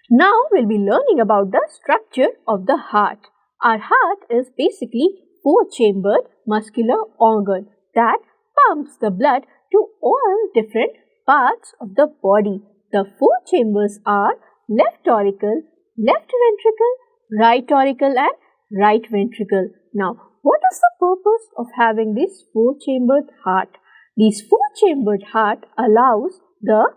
Now we'll be learning about the structure of the heart. Our heart is basically four-chambered muscular organ that pumps the blood to all different parts of the body. The four chambers are left auricle, left ventricle, right auricle and right ventricle. Now, what is the purpose of having this four-chambered heart? This four-chambered heart allows the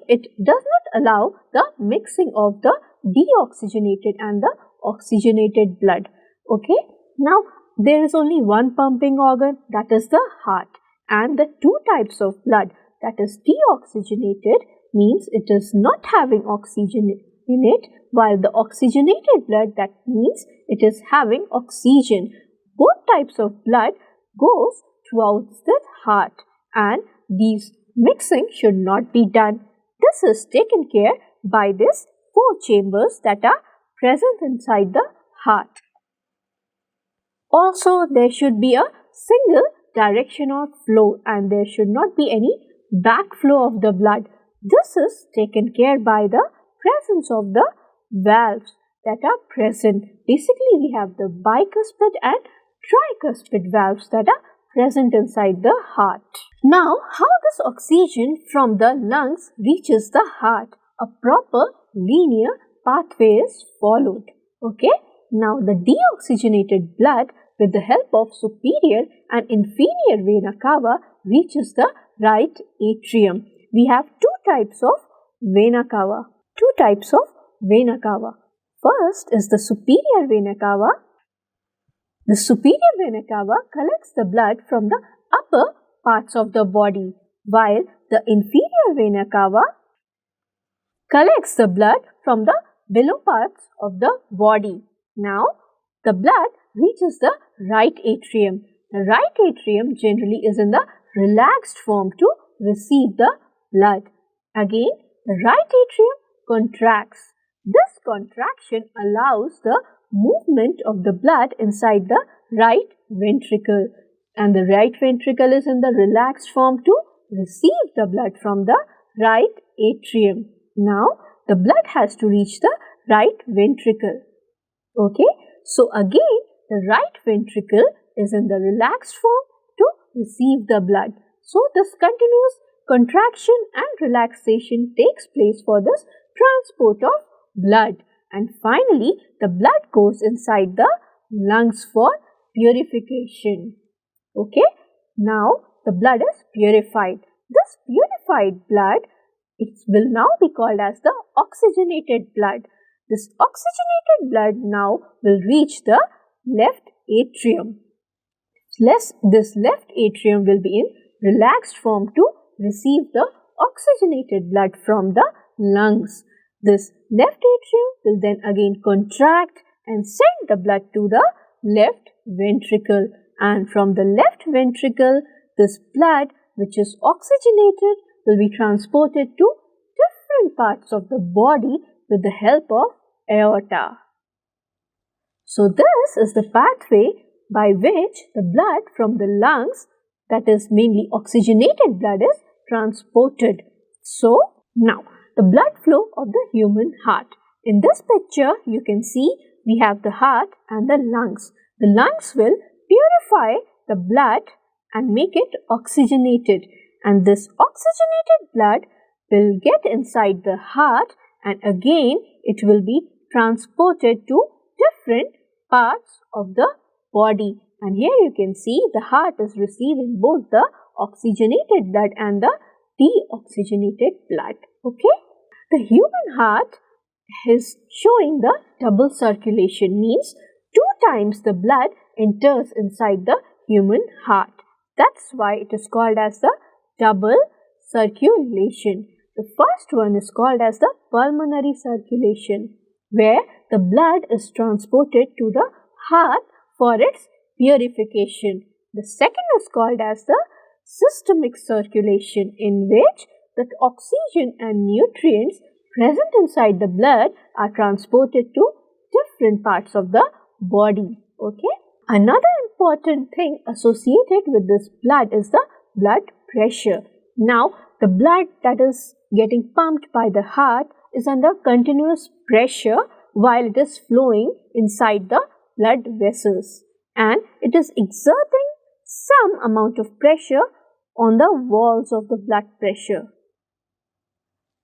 it does not allow the mixing of the deoxygenated and the oxygenated blood. Okay, now there is only one pumping organ, that is the heart, and the two types of blood, that is deoxygenated, means it is not having oxygen in it, while the oxygenated blood, that means it is having oxygen. Both types of blood goes throughout the heart, and these mixing should not be done. This is taken care by these four chambers that are present inside the heart. Also, there should be a single direction of flow and there should not be any backflow of the blood. This is taken care by the presence of the valves that are present. Basically, we have the bicuspid and tricuspid valves that are present inside the heart. Now, how this oxygen from the lungs reaches the heart? A proper linear pathway is followed. Okay. Now, the deoxygenated blood with the help of superior and inferior vena cava reaches the right atrium. We have two types of vena cava. First is the superior vena cava. The superior vena cava collects the blood from the upper parts of the body, while the inferior vena cava collects the blood from the below parts of the body. Now, the blood reaches the right atrium. The right atrium generally is in the relaxed form to receive the blood. Again, the right atrium contracts. This contraction allows the movement of the blood inside the right ventricle, and the right ventricle is in the relaxed form to receive the blood from the right atrium. Now, the blood has to reach the right ventricle. Okay, so again, the right ventricle is in the relaxed form to receive the blood. So, this continuous contraction and relaxation takes place for this transport of blood. And finally, the blood goes inside the lungs for purification. Okay, now the blood is purified. This purified blood, it will now be called as the oxygenated blood. This oxygenated blood now will reach the left atrium. This left atrium will be in relaxed form to receive the oxygenated blood from the lungs. This left atrium will then again contract and send the blood to the left ventricle, and from the left ventricle, this blood which is oxygenated will be transported to different parts of the body with the help of aorta. So, this is the pathway by which the blood from the lungs, that is mainly oxygenated blood, is transported. So, now the blood flow of the human heart. In this picture, you can see we have the heart and the lungs. The lungs will purify the blood and make it oxygenated, and this oxygenated blood will get inside the heart and again it will be transported to different parts of the body. And here you can see the heart is receiving both the oxygenated blood and the deoxygenated blood. Okay, the human heart is showing the double circulation, means 2 times the blood enters inside the human heart. That's why it is called as the double circulation. The first one is called as the pulmonary circulation, where the blood is transported to the heart for its purification. The second is called as the systemic circulation, in which the oxygen and nutrients present inside the blood are transported to different parts of the body. Okay. Another important thing associated with this blood is the blood pressure. Now, the blood that is getting pumped by the heart is under continuous pressure while it is flowing inside the blood vessels, and it is exerting some amount of pressure on the walls of the blood pressure.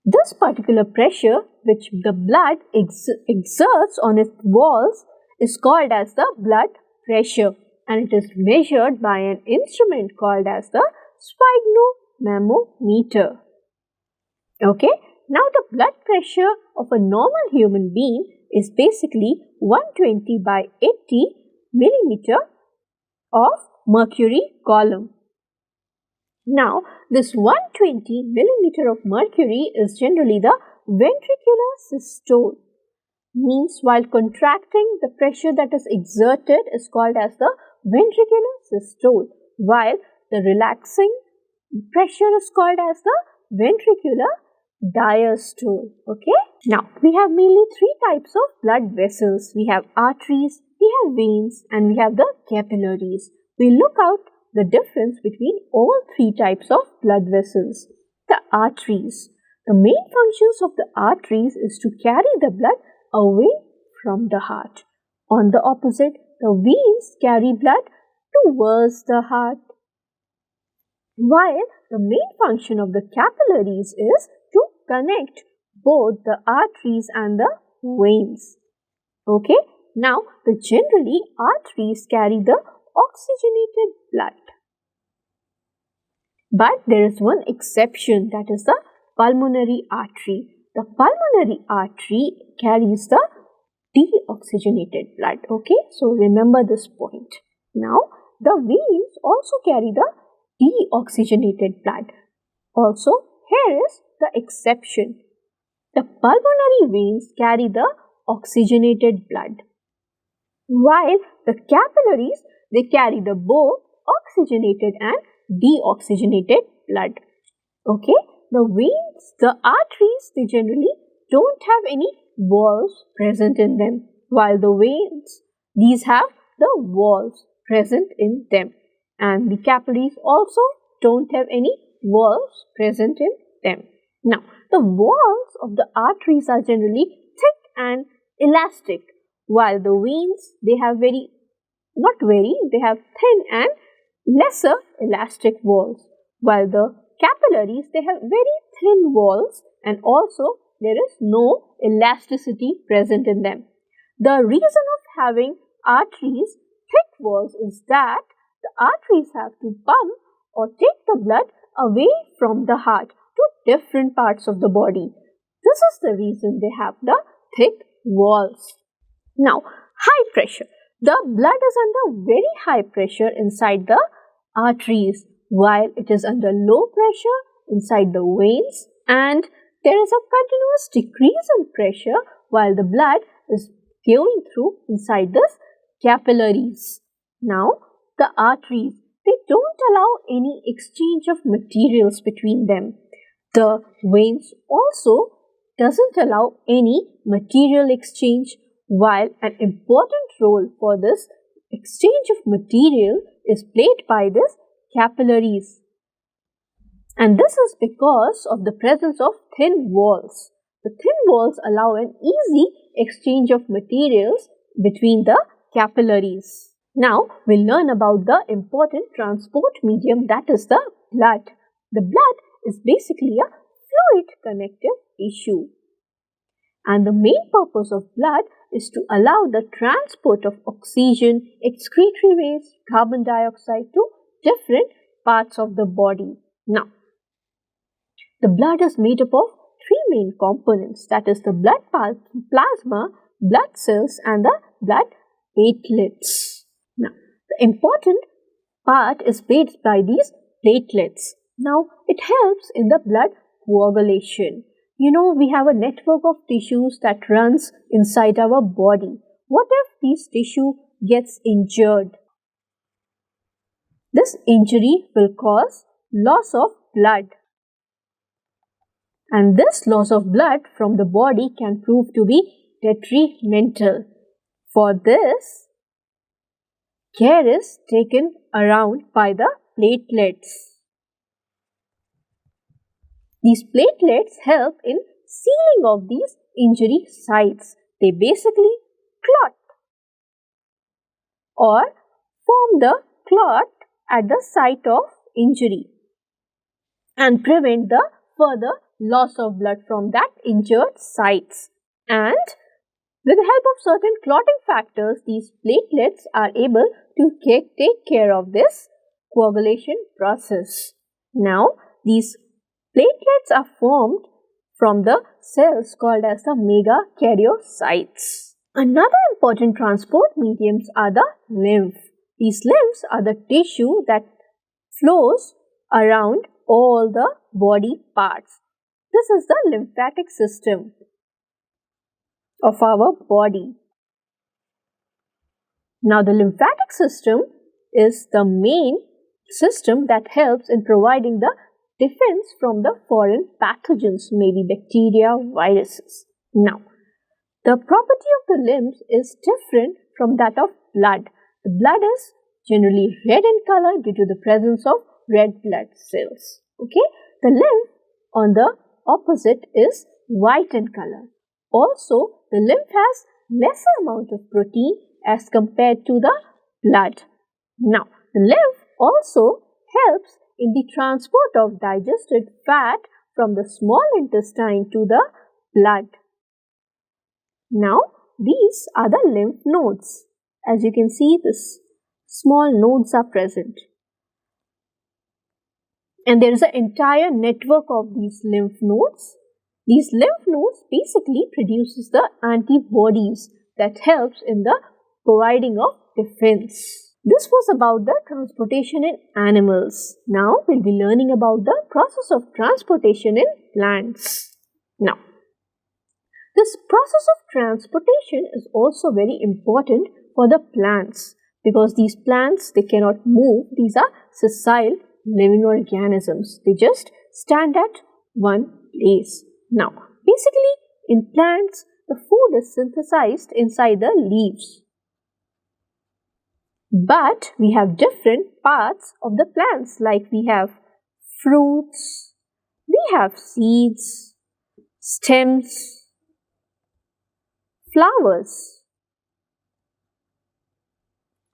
This particular pressure which the blood exerts on its walls is called as the blood pressure, and it is measured by an instrument called as the sphygmomanometer. Okay, now the blood pressure of a normal human being is basically 120 by 80 millimeter of mercury column. Now, this 120 millimeter of mercury is generally the ventricular systole. Means while contracting, the pressure that is exerted is called as the ventricular systole, while the relaxing pressure is called as the ventricular diastole. Okay. Now, we have mainly three types of blood vessels. We have arteries, we have veins, and we have the capillaries. We look out the difference between all three types of blood vessels. The arteries. The main functions of the arteries is to carry the blood away from the heart. On the opposite, the veins carry blood towards the heart. While the main function of the capillaries is to connect both the arteries and the veins. Okay, now generally arteries carry the oxygenated blood. But there is one exception, that is the pulmonary artery. The pulmonary artery carries the deoxygenated blood. Okay, so remember this point. Now, the veins also carry the deoxygenated blood. Also, here is the exception. The pulmonary veins carry the oxygenated blood, while the capillaries, they carry the both oxygenated and deoxygenated blood. Okay, the veins, the arteries, they generally don't have any walls present in them, while the veins, these have the walls present in them, and the capillaries also don't have any walls present in them. Now, the walls of the arteries are generally thick and elastic, while the veins, they have they have thin and lesser elastic walls, while the capillaries, they have very thin walls and also there is no elasticity present in them. The reason of having arteries thick walls is that the arteries have to pump or take the blood away from the heart to different parts of the body. This is the reason they have the thick walls. Now, high pressure. The blood is under very high pressure inside the arteries, while it is under low pressure inside the veins, and there is a continuous decrease in pressure while the blood is going through inside the capillaries. Now, the arteries, they don't allow any exchange of materials between them. The veins also doesn't allow any material exchange, while an important role for this exchange of material is played by this capillaries. And this is because of the presence of thin walls. The thin walls allow an easy exchange of materials between the capillaries. Now, we'll learn about the important transport medium, that is the blood. The blood is basically a fluid connective tissue. And the main purpose of blood is to allow the transport of oxygen, excretory waste, carbon dioxide to different parts of the body. Now, the blood is made up of three main components, that is the blood plasma, blood cells and the blood platelets. Now, the important part is played by these platelets. Now, it helps in the blood coagulation. You know, we have a network of tissues that runs inside our body. What if this tissue gets injured? This injury will cause loss of blood. And this loss of blood from the body can prove to be detrimental. For this, care is taken around by the platelets. These platelets help in sealing of these injury sites. They basically clot or form the clot at the site of injury and prevent the further loss of blood from that injured sites. And with the help of certain clotting factors, these platelets are able to take care of this coagulation process. Now, these platelets are formed from the cells called as the megakaryocytes. Another important transport mediums are the lymph. These lymphs are the tissue that flows around all the body parts. This is the lymphatic system of our body. Now, the lymphatic system is the main system that helps in providing the defense from the foreign pathogens, maybe bacteria, viruses. Now, the property of the limbs is different from that of blood. The blood is generally red in color due to the presence of red blood cells. Okay, the lymph on the opposite is white in color. Also, the lymph has lesser amount of protein as compared to the blood. Now, the lymph also helps in the transport of digested fat from the small intestine to the blood. Now, these are the lymph nodes. As you can see, these small nodes are present. And there is an entire network of these lymph nodes. These lymph nodes basically produces the antibodies that helps in the providing of defense. This was about the transportation in animals. Now we'll be learning about the process of transportation in plants. Now, this process of transportation is also very important for the plants because these plants, they cannot move. These are sessile living organisms. They just stand at one place. Now, basically in plants, the food is synthesized inside the leaves. But we have different parts of the plants, like we have fruits, we have seeds, stems, flowers.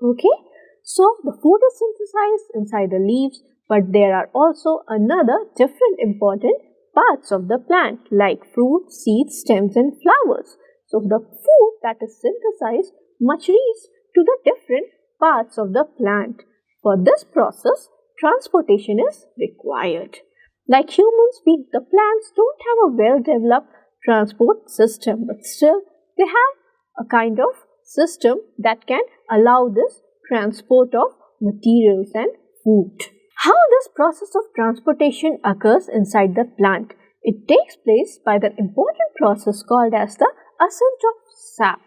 Okay, so the food is synthesized inside the leaves, but there are also another different important parts of the plant like fruit, seeds, stems and flowers. So the food that is synthesized must reach to the different parts of the plant. For this process, transportation is required. Like humans, the plants don't have a well-developed transport system, but still they have a kind of system that can allow this transport of materials and food. How this process of transportation occurs inside the plant? It takes place by the important process called as the ascent of sap.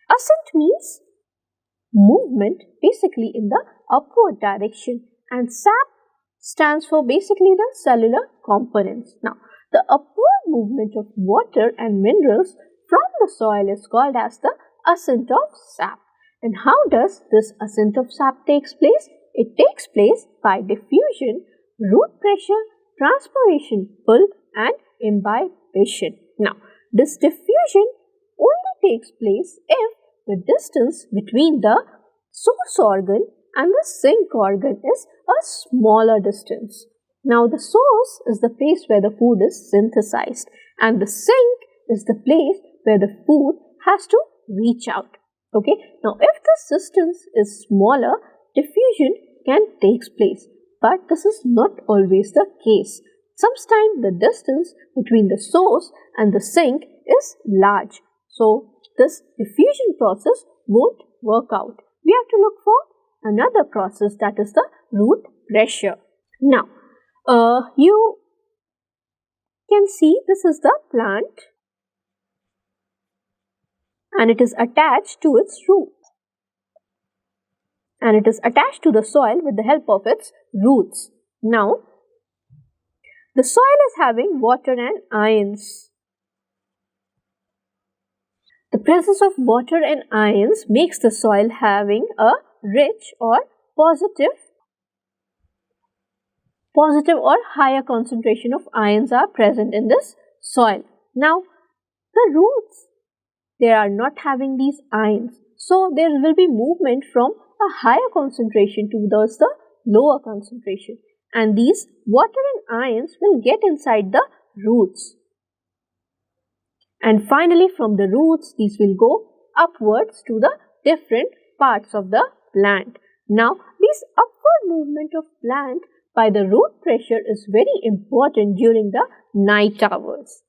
Ascent means movement basically in the upward direction, and sap stands for basically the cellular components. Now, the upward movement of water and minerals from the soil is called as the ascent of sap. And how does this ascent of sap takes place? It takes place by diffusion, root pressure, transpiration, pull and imbibition. Now, this diffusion only takes place if the distance between the source organ and the sink organ is a smaller distance. Now, the source is the place where the food is synthesized and the sink is the place where the food has to reach out. Okay, now if the distance is smaller, diffusion can take place, but this is not always the case. Sometimes the distance between the source and the sink is large, so this diffusion process won't work out. We have to look for another process, that is the root pressure. Now, you can see this is the plant and it is attached to its root. And it is attached to the soil with the help of its roots. Now, the soil is having water and ions. The presence of water and ions makes the soil having a rich or positive positive or higher concentration of ions are present in this soil. Now, the roots, they are not having these ions. So, there will be movement from a higher concentration towards the lower concentration. And these water and ions will get inside the roots. And finally, from the roots, these will go upwards to the different parts of the plant. Now, this upward movement of plant by the root pressure is very important during the night hours.